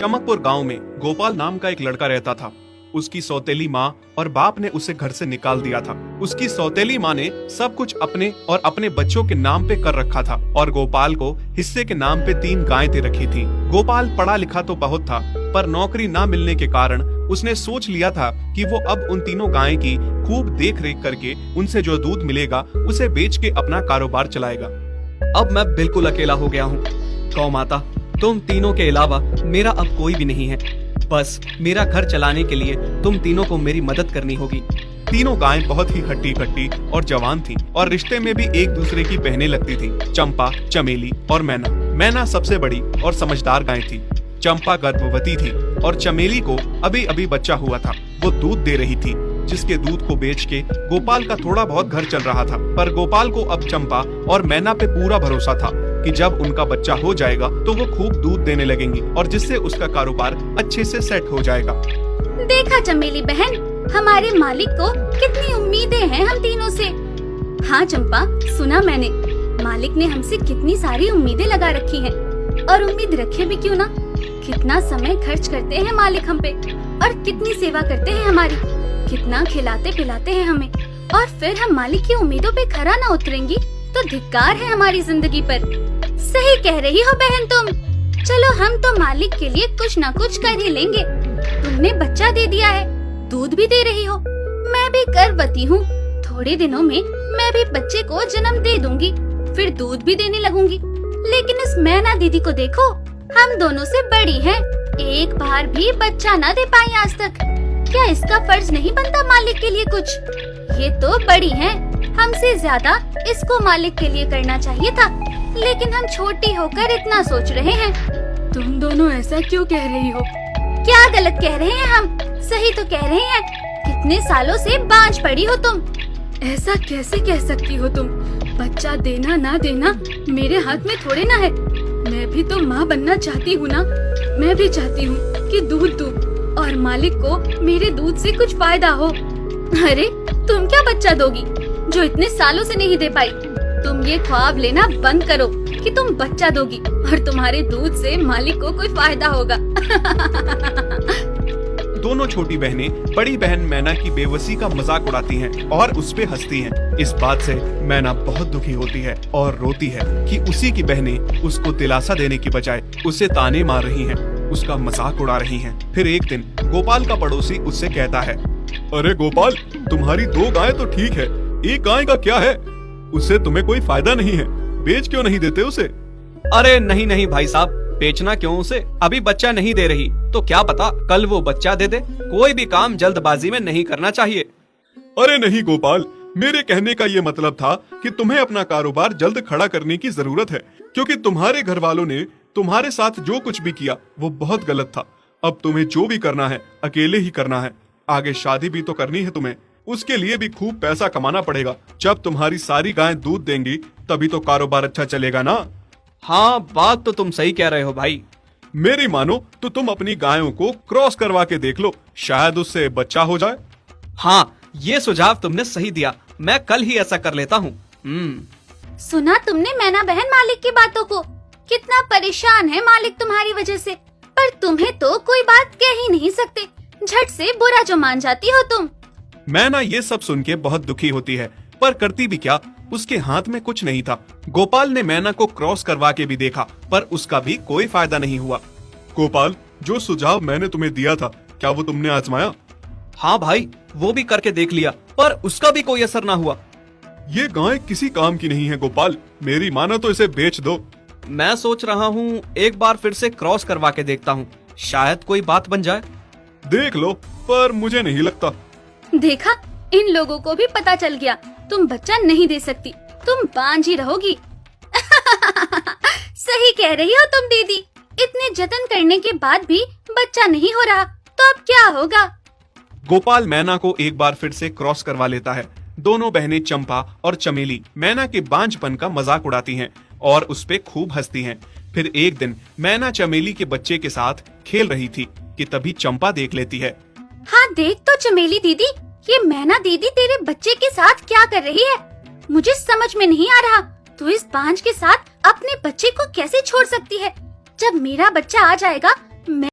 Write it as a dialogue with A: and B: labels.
A: चमकपुर गांव में गोपाल नाम का एक लड़का रहता था। उसकी सौतेली माँ और बाप ने उसे घर से निकाल दिया था। उसकी सौतेली माँ ने सब कुछ अपने और अपने बच्चों के नाम पे कर रखा था और गोपाल को हिस्से के नाम पे 3 गायें दे रखी थी। गोपाल पढ़ा लिखा तो बहुत था, पर नौकरी ना मिलने के कारण उसने सोच लिया था कि वो अब उन तीनों गायें की खूब देख रेख करके उनसे जो दूध मिलेगा उसे बेच के अपना कारोबार चलाएगा।
B: अब मैं बिल्कुल अकेला हो गया हूँ। गौ माता, तुम तीनों के अलावा मेरा अब कोई भी नहीं है। बस मेरा घर चलाने के लिए तुम तीनों को मेरी मदद करनी होगी।
A: तीनों गायें बहुत ही हट्टी कट्टी और जवान थीं और रिश्ते में भी एक दूसरे की बहनें लगती थीं। चंपा, चमेली और मैना। मैना सबसे बड़ी और समझदार गाय थी। चंपा गर्भवती थी और चमेली को अभी अभी बच्चा हुआ था। वो दूध दे रही थी, जिसके दूध को बेच के गोपाल का थोड़ा बहुत घर चल रहा था। पर गोपाल को अब चंपा और मैना पे पूरा भरोसा था कि जब उनका बच्चा हो जाएगा तो वो खूब दूध देने लगेंगी और जिससे उसका कारोबार अच्छे से सेट हो जाएगा।
C: देखा चमेली बहन, हमारे मालिक को कितनी उम्मीदें हैं हम तीनों से। हाँ चंपा, सुना मैंने, मालिक ने हमसे कितनी सारी उम्मीदें लगा रखी हैं। और उम्मीद रखे भी क्यों ना, कितना समय खर्च करते हैं मालिक हम पे और कितनी सेवा करते हैं हमारी, कितना खिलाते पिलाते हैं हमें। और फिर हम मालिक की उम्मीदों पे खरा ना उतरेंगी तो धिक्कार है हमारी जिंदगी पर। सही कह रही हो बहन तुम। चलो हम तो मालिक के लिए कुछ ना कुछ कर ही लेंगे। तुमने बच्चा दे दिया है, दूध भी दे रही हो, मैं भी गर्भवती हूँ। थोड़े दिनों में मैं भी बच्चे को जन्म दे दूंगी, फिर दूध भी देने लगूंगी। लेकिन इस मैना दीदी को देखो, हम दोनों से बड़ी हैं, एक बार भी बच्चा ना दे पाई आज तक। क्या इसका फर्ज नहीं बनता मालिक के लिए कुछ? ये तो बड़ी हैं, हमसे ज्यादा इसको मालिक के लिए करना चाहिए था, लेकिन हम छोटी होकर इतना सोच रहे हैं।
D: तुम दोनों ऐसा क्यों कह रही हो?
C: क्या गलत कह रहे हैं हम? सही तो कह रहे हैं। कितने सालों से बांझ पड़ी हो तुम।
D: ऐसा कैसे कह सकती हो तुम? बच्चा देना ना देना मेरे हाथ में थोड़े ना है। मैं भी तो माँ बनना चाहती हूँ ना। मैं भी चाहती हूँ कि दूध दूँ और मालिक को मेरे दूध से कुछ फायदा हो।
C: अरे तुम क्या बच्चा दोगी जो इतने सालों से नहीं दे पाई? तुम ये ख्वाब लेना बंद करो कि तुम बच्चा दोगी और तुम्हारे दूध से मालिक को कोई फायदा होगा।
A: दोनों छोटी बहनें बड़ी बहन मैना की बेबसी का मजाक उड़ाती हैं और उस पे हंसती हैं। इस बात से मैना बहुत दुखी होती है और रोती है कि उसी की बहनें उसको दिलासा देने की बजाय उसे ताने मार रही हैं, उसका मजाक उड़ा रही हैं। फिर एक दिन गोपाल का पड़ोसी उससे कहता है, अरे गोपाल, तुम्हारी 2 गायें तो ठीक है, एक गाय का क्या है? उससे तुम्हें कोई फायदा नहीं है, बेच क्यों नहीं देते उसे?
B: अरे नहीं नहीं भाई साहब, बेचना क्यों उसे? अभी बच्चा नहीं दे रही तो क्या पता कल वो बच्चा दे दे। कोई भी काम जल्दबाजी में नहीं करना चाहिए।
A: अरे नहीं गोपाल, मेरे कहने का ये मतलब था कि तुम्हें अपना कारोबार जल्द खड़ा करने की जरूरत है, क्योंकि तुम्हारे घर वालों ने तुम्हारे साथ जो कुछ भी किया वो बहुत गलत था। अब तुम्हें जो भी करना है अकेले ही करना है। आगे शादी भी तो करनी है तुम्हें, उसके लिए भी खूब पैसा कमाना पड़ेगा। जब तुम्हारी सारी गायें दूध देंगी तभी तो कारोबार अच्छा चलेगा ना।
B: हाँ, बात तो तुम सही कह रहे हो भाई।
A: मेरी मानो तो तुम अपनी गायों को क्रॉस करवा के देख लो, शायद उससे बच्चा हो जाए।
B: हाँ, ये सुझाव तुमने सही दिया, मैं कल ही ऐसा कर लेता हूँ।
C: सुना तुमने मैना बहन मालिक की बातों को? कितना परेशान है मालिक तुम्हारी वजह से, पर तुम्हें तो कोई बात कह ही नहीं सकते। झट से बुरा जो मान जाती हो तुम।
A: मैना ये सब सुन के बहुत दुखी होती है, पर करती भी क्या, उसके हाथ में कुछ नहीं था। गोपाल ने मैना को क्रॉस करवा के भी देखा, पर उसका भी कोई फायदा नहीं हुआ। गोपाल, जो सुझाव मैंने तुम्हें दिया था, क्या वो तुमने आजमाया?
B: हाँ भाई, वो भी करके देख लिया, पर उसका भी कोई असर ना हुआ।
A: ये गाय किसी काम की नहीं है गोपाल, मेरी मानो तो इसे बेच दो।
B: मैं सोच रहा हूँ एक बार फिर से क्रॉस करवा के देखता हूँ, शायद कोई बात बन जाए।
A: देख लो, पर मुझे नहीं लगता।
C: देखा, इन लोगों को भी पता चल गया, तुम बच्चा नहीं दे सकती, तुम बांझ ही रहोगी। सही कह रही हो तुम दीदी, इतने जतन करने के बाद भी बच्चा नहीं हो रहा तो अब क्या होगा?
A: गोपाल मैना को एक बार फिर से क्रॉस करवा लेता है। दोनों बहनें चंपा और चमेली मैना के बांझपन का मजाक उड़ाती हैं और उस पे खूब हंसती हैं। फिर एक दिन मैना चमेली के बच्चे के साथ खेल रही थी कि तभी चंपा देख लेती है।
C: हाँ देख तो चमेली दीदी, ये मैना दीदी तेरे बच्चे के साथ क्या कर रही है? मुझे समझ में नहीं आ रहा, तू इस बांझ के साथ अपने बच्चे को कैसे छोड़ सकती है? जब मेरा बच्चा आ जाएगा मैं